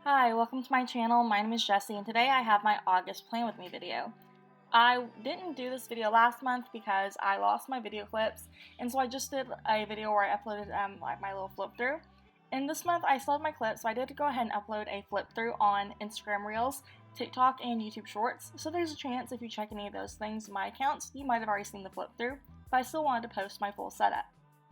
Hi, welcome to my channel. My name is Jessie, and today I have my August Plan With Me video. I didn't do this video last month because I lost my video clips, and so I just did a video where I uploaded like my little flip through. And this month I still have my clips, so I did go ahead and upload a flip through on Instagram Reels, TikTok, and YouTube Shorts. So there's a chance if you check any of those things in my accounts, you might have already seen the flip through, but I still wanted to post my full setup.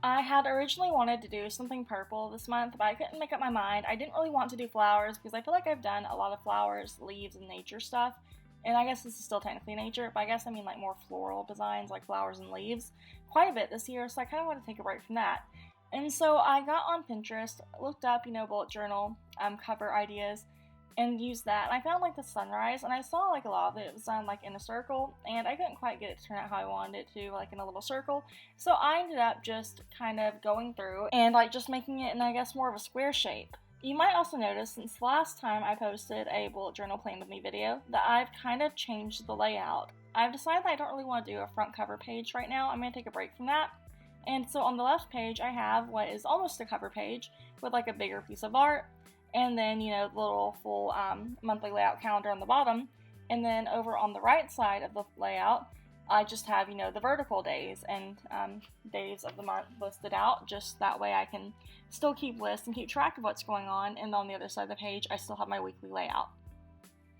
I had originally wanted to do something purple this month, but I couldn't make up my mind. I didn't really want to do flowers because I feel like I've done a lot of flowers, leaves, and nature stuff. And I guess this is still technically nature, but I guess I mean like more floral designs like flowers and leaves quite a bit this year, so I kind of want to take a break from that. And so I got on Pinterest, looked up, bullet journal cover ideas, and used that. And I found like the sunrise, and I saw like a lot of it was done like in a circle, and I couldn't quite get it to turn out how I wanted it to, like in a little circle. So I ended up just kind of going through and like just making it in, I guess, more of a square shape. You might also notice since the last time I posted a bullet journal plan with me video that I've kind of changed the layout. I've decided that I don't really want to do a front cover page right now. I'm going to take a break from that. And so on the left page I have what is almost a cover page with like a bigger piece of art, and then, the little full monthly layout calendar on the bottom. And then over on the right side of the layout, I just have, the vertical days and days of the month listed out. Just that way I can still keep lists and keep track of what's going on. And on the other side of the page, I still have my weekly layout.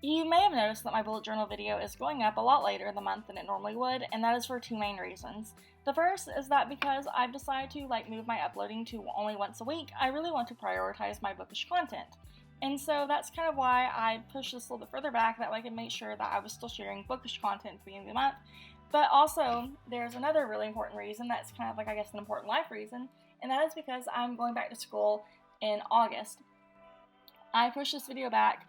You may have noticed that my bullet journal video is going up a lot later in the month than it normally would, and that is for two main reasons. The first is that because I've decided to move my uploading to only once a week, I really want to prioritize my bookish content. And so that's kind of why I pushed this a little bit further back, that way I could make sure that I was still sharing bookish content at the beginning of the month. But also, there's another really important reason that's kind of like, I guess, an important life reason, and that is because I'm going back to school in August. I pushed this video back.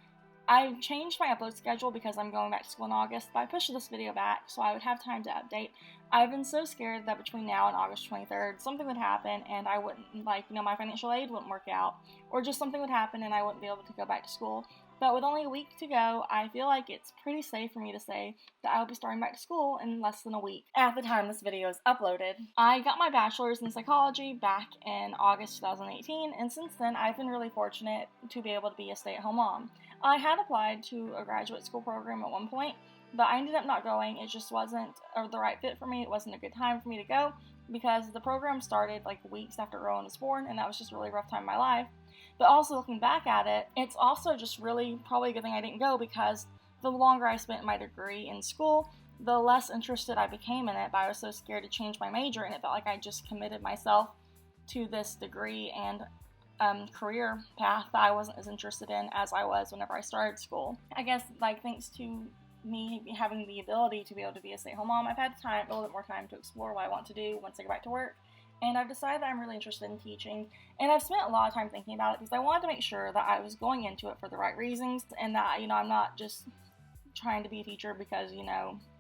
I changed my upload schedule because I'm going back to school in August, but I pushed this video back so I would have time to update. I've been so scared that between now and August 23rd, something would happen and I wouldn't, my financial aid wouldn't work out, or just something would happen and I wouldn't be able to go back to school. But with only a week to go, I feel like it's pretty safe for me to say that I'll be starting back to school in less than a week. At the time this video is uploaded, I got my bachelor's in psychology back in August 2018, and since then I've been really fortunate to be able to be a stay-at-home mom. I had applied to a graduate school program at one point, but I ended up not going. It just wasn't the right fit for me. It wasn't a good time for me to go because the program started like weeks after Rowan was born, and that was just a really rough time in my life. But also looking back at it, it's also just really probably a good thing I didn't go, because the longer I spent my degree in school, the less interested I became in it, but I was so scared to change my major, and it felt like I just committed myself to this degree and career path that I wasn't as interested in as I was whenever I started school. I guess thanks to me having the ability to be able to be a stay-at-home mom, I've had a little bit more time to explore what I want to do once I go back to work. And I've decided that I'm really interested in teaching, and I've spent a lot of time thinking about it because I wanted to make sure that I was going into it for the right reasons, and that, I'm not just trying to be a teacher because,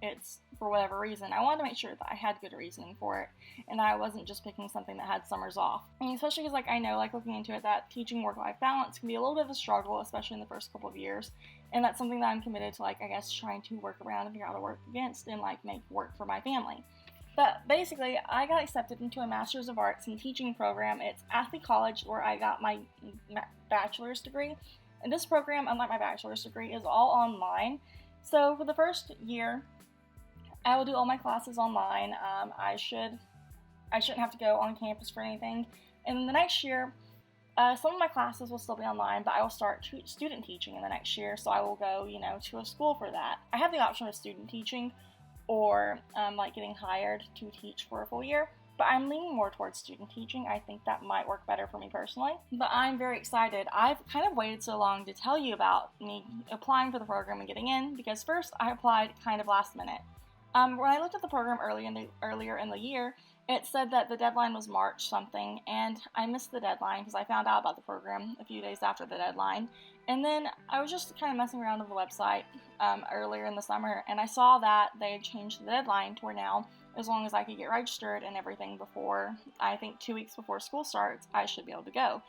it's for whatever reason. I wanted to make sure that I had good reasoning for it, and that I wasn't just picking something that had summers off. I mean, especially because, I know, looking into it, that teaching work-life balance can be a little bit of a struggle, especially in the first couple of years, and that's something that I'm committed to, I guess, trying to work around and figure out how to work against and, make work for my family. But basically, I got accepted into a Master's of Arts in Teaching program. It's at the college where I got my bachelor's degree. And this program, unlike my bachelor's degree, is all online. So for the first year, I will do all my classes online. I shouldn't have to go on campus for anything. And then the next year, some of my classes will still be online, but I will start student teaching in the next year. So I will go, to a school for that. I have the option of student teaching, or getting hired to teach for a full year, but I'm leaning more towards student teaching. I think that might work better for me personally, but I'm very excited. I've kind of waited so long to tell you about me applying for the program and getting in, because first I applied kind of last minute. When I looked at the program earlier in the year, it said that the deadline was March something, and I missed the deadline because I found out about the program a few days after the deadline. And then I was just kind of messing around with the website earlier in the summer, and I saw that they had changed the deadline to where now, as long as I could get registered and everything before, I think 2 weeks before school starts, I should be able to go.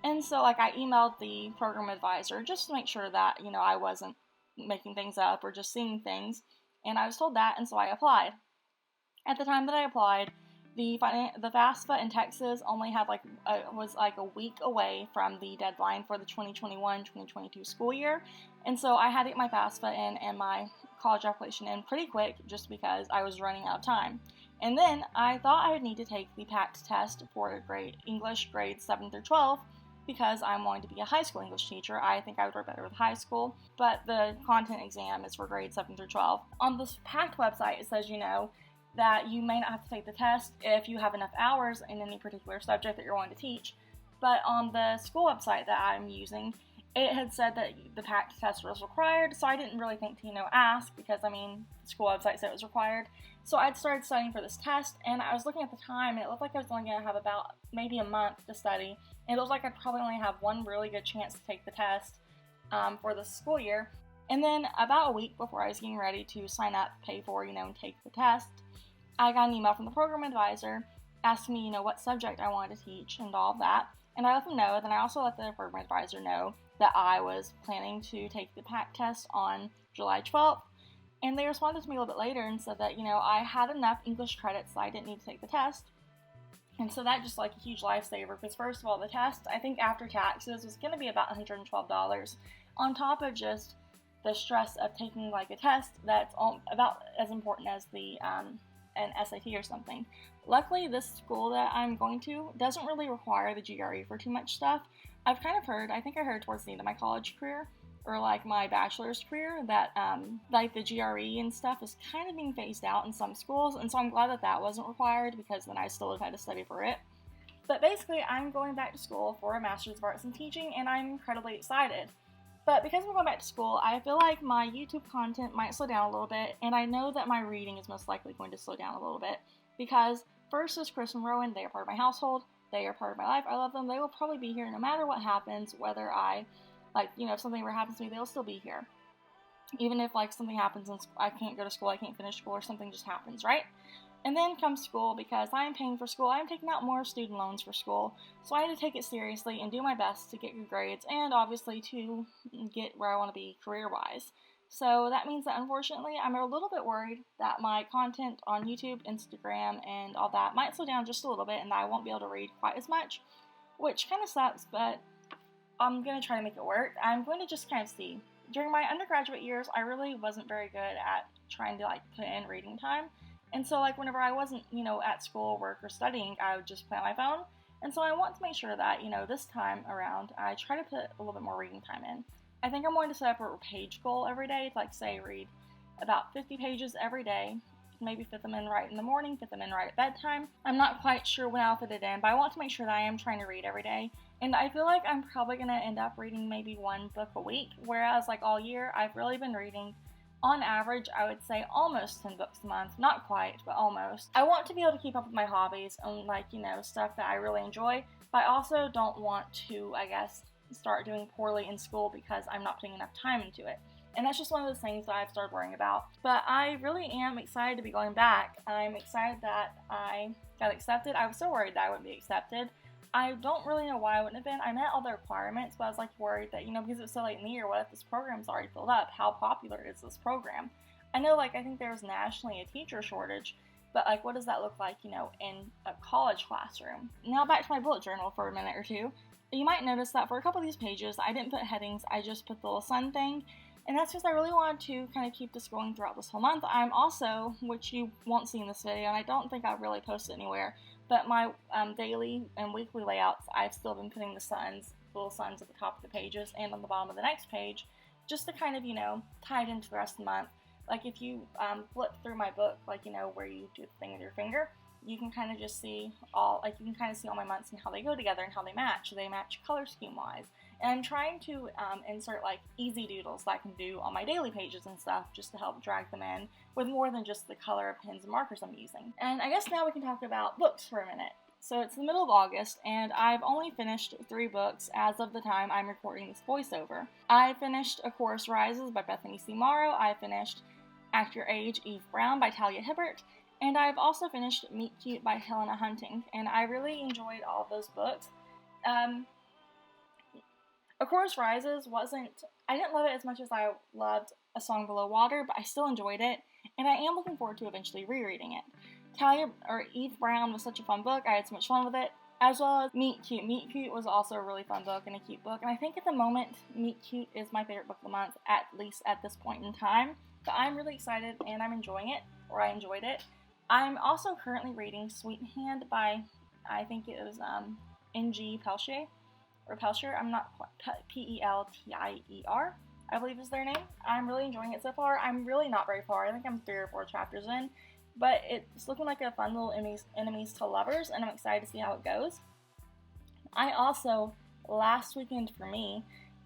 And so I emailed the program advisor just to make sure that, I wasn't making things up or just seeing things, and I was told that, and so I applied. At the time that I applied, The FAFSA in Texas only had was like a week away from the deadline for the 2021-2022 school year, and so I had to get my FAFSA in and my college application in pretty quick just because I was running out of time. And then I thought I would need to take the PACT test for English grades 7 through 12 because I'm wanting to be a high school English teacher. I think I would work better with high school, but the content exam is for grades 7 through 12. On the PACT website, it says, that you may not have to take the test if you have enough hours in any particular subject that you're wanting to teach. But on the school website that I'm using, it had said that the PACT test was required, so I didn't really think to, ask, because, the school website said it was required. So I'd started studying for this test, and I was looking at the time, and it looked like I was only going to have about maybe a month to study, and it looked like I'd probably only have one really good chance to take the test for the school year. And then about a week before I was getting ready to sign up, pay for, and take the test, I got an email from the program advisor asking me, what subject I wanted to teach and all of that. And I let them know. Then I also let the program advisor know that I was planning to take the PACT test on July 12th. And they responded to me a little bit later and said that, I had enough English credits so I didn't need to take the test. And so that just a huge lifesaver, because first of all, the test, I think after taxes, was going to be about $112, on top of just the stress of taking a test that's about as important as an SAT or something. Luckily, this school that I'm going to doesn't really require the GRE for too much stuff. I've kind of heard, I think I heard towards the end of my college career, or my bachelor's career, that the GRE and stuff is kind of being phased out in some schools, and so I'm glad that that wasn't required, because then I still would have had to study for it. But basically, I'm going back to school for a Master's of Arts in Teaching, and I'm incredibly excited. But because I'm going back to school, I feel like my YouTube content might slow down a little bit, and I know that my reading is most likely going to slow down a little bit, because first is Chris and Rowan. They are part of my household. They are part of my life. I love them. They will probably be here no matter what happens, whether I, if something ever happens to me, they'll still be here. Even if, something happens and I can't go to school, I can't finish school, or something just happens, right? And then comes school, because I am paying for school. I am taking out more student loans for school, so I had to take it seriously and do my best to get good grades, and obviously to get where I want to be career-wise. So that means that, unfortunately, I'm a little bit worried that my content on YouTube, Instagram, and all that might slow down just a little bit, and that I won't be able to read quite as much, which kind of sucks, but I'm going to try to make it work. I'm going to just kind of see. During my undergraduate years, I really wasn't very good at trying to, put in reading time. And so, whenever I wasn't, at school, work, or studying, I would just play on my phone. And so I want to make sure that, this time around, I try to put a little bit more reading time in. I think I'm going to set up a page goal every day, say, read about 50 pages every day. Maybe fit them in right in the morning, fit them in right at bedtime. I'm not quite sure when I'll fit it in, but I want to make sure that I am trying to read every day. And I feel like I'm probably going to end up reading maybe one book a week, whereas, all year, I've really been reading, on average, I would say almost 10 books a month. Not quite, but almost. I want to be able to keep up with my hobbies and, stuff that I really enjoy, but I also don't want to, start doing poorly in school because I'm not putting enough time into it. And that's just one of those things that I've started worrying about. But I really am excited to be going back. I'm excited that I got accepted. I was so worried that I wouldn't be accepted. I don't really know why I wouldn't have been. I met all the requirements, but I was worried that, because it was so late in the year, what if this program's already filled up? How popular is this program? I know, I think there's nationally a teacher shortage, but, what does that look like, in a college classroom? Now back to my bullet journal for a minute or two. You might notice that for a couple of these pages, I didn't put headings, I just put the little sun thing. And that's because I really wanted to kind of keep this going throughout this whole month. I'm also, which you won't see in this video, and I don't think I've really posted anywhere, but my daily and weekly layouts, I've still been putting the little suns at the top of the pages and on the bottom of the next page, just to kind of, tie it into the rest of the month. If you flip through my book, where you do the thing with your finger, you can kind of just see all my months and how they go together and how they match. They match color scheme wise. And I'm trying to insert easy doodles that I can do on my daily pages and stuff, just to help drag them in with more than just the color of pens and markers I'm using. And I guess now we can talk about books for a minute. So it's the middle of August, and I've only finished 3 books as of the time I'm recording this voiceover. I finished A Chorus Rises by Bethany C. Morrow. I finished Act Your Age, Eve Brown by Talia Hibbert. And I've also finished Meet Cute by Helena Hunting, and I really enjoyed all of those books. A Chorus Rises I didn't love it as much as I loved A Song Below Water, but I still enjoyed it, and I am looking forward to eventually rereading it. Eve Brown was such a fun book. I had so much fun with it. As well as Meet Cute. Meet Cute was also a really fun book and a cute book. And I think at the moment, Meet Cute is my favorite book of the month, at least at this point in time. But I'm really excited and I'm enjoying it, or I enjoyed it. I'm also currently reading Sweet Hand by, I think it was N.G. Peltier, I'm not quite, P-E-L-T-I-E-R, I believe is their name. I'm really enjoying it so far. I'm really not very far. I think I'm 3 or 4 chapters in. But it's looking like a fun little enemies to lovers, and I'm excited to see how it goes. I also, last weekend for me,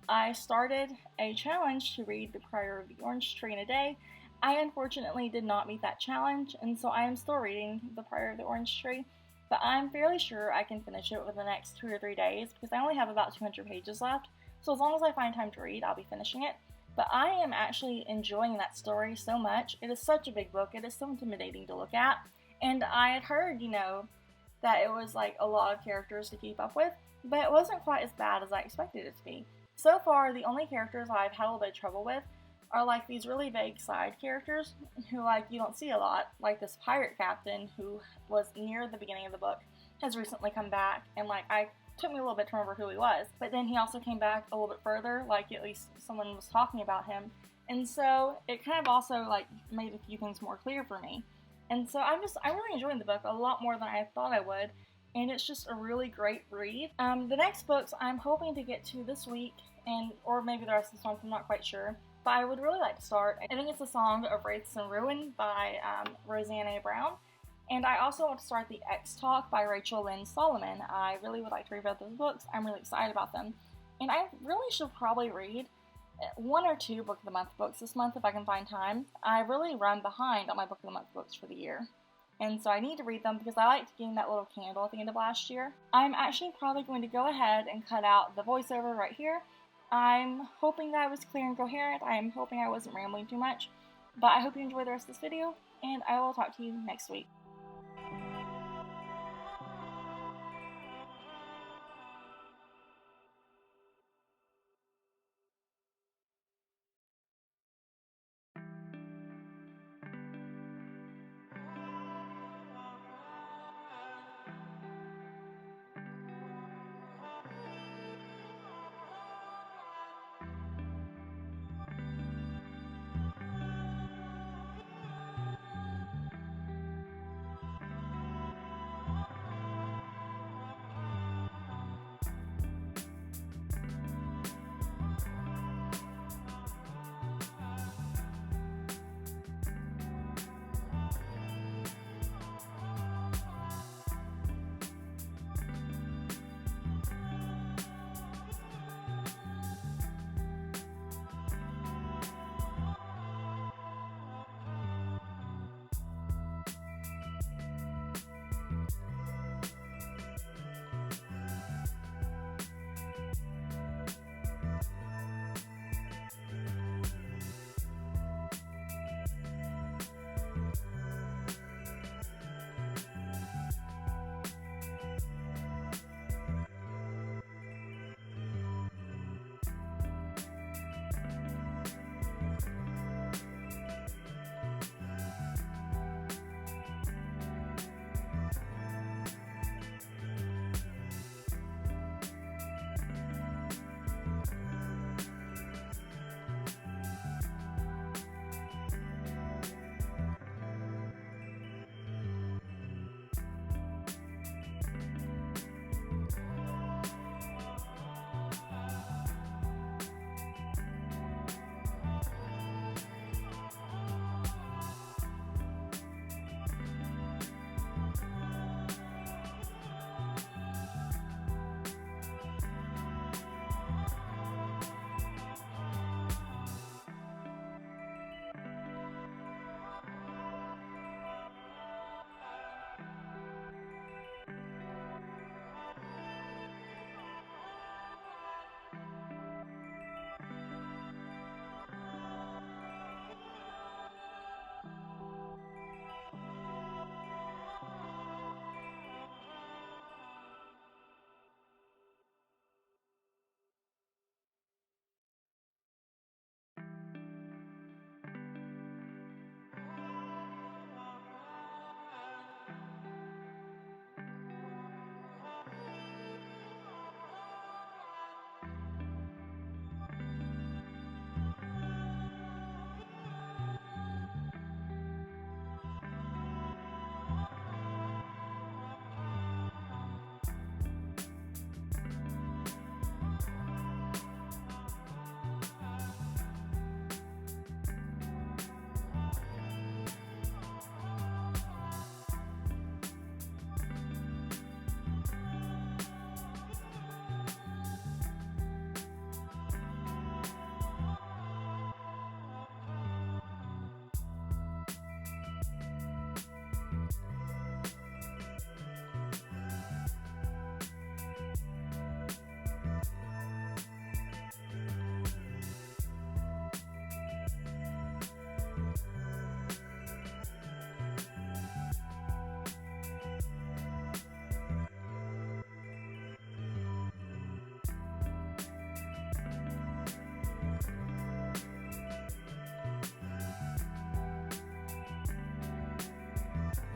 I started a challenge to read The Prior of the Orange Tree in a day. I unfortunately did not meet that challenge, and so I am still reading The Prior of the Orange Tree, but I'm fairly sure I can finish it within the next 2 or 3 days, because I only have about 200 pages left, so as long as I find time to read, I'll be finishing it. But I am actually enjoying that story so much. It is such a big book. It is so intimidating to look at. And I had heard, that it was like a lot of characters to keep up with, but it wasn't quite as bad as I expected it to be. So far, the only characters I've had a little bit of trouble with are like these really vague side characters who you don't see a lot, like this pirate captain who was near the beginning of the book, has recently come back, and took me a little bit to remember who he was, but then he also came back a little bit further, at least someone was talking about him, and so it kind of also made a few things more clear for me. And so I'm really enjoying the book a lot more than I thought I would, and it's just a really great read. The next books I'm hoping to get to this week, or maybe the rest of this month, I'm not quite sure, but I would really like to start. I think it's The Song of Wraiths and Ruin by Roseanne A. Brown. And I also want to start The X-Talk by Rachel Lynn Solomon. I really would like to read both those books. I'm really excited about them. And I really should probably read 1 or 2 Book of the Month books this month if I can find time. I really run behind on my Book of the Month books for the year. And so I need to read them because I liked getting that little candle at the end of last year. I'm actually probably going to go ahead and cut out the voiceover right here. I'm hoping that I was clear and coherent. I'm hoping I wasn't rambling too much. But I hope you enjoy the rest of this video, and I will talk to you next week.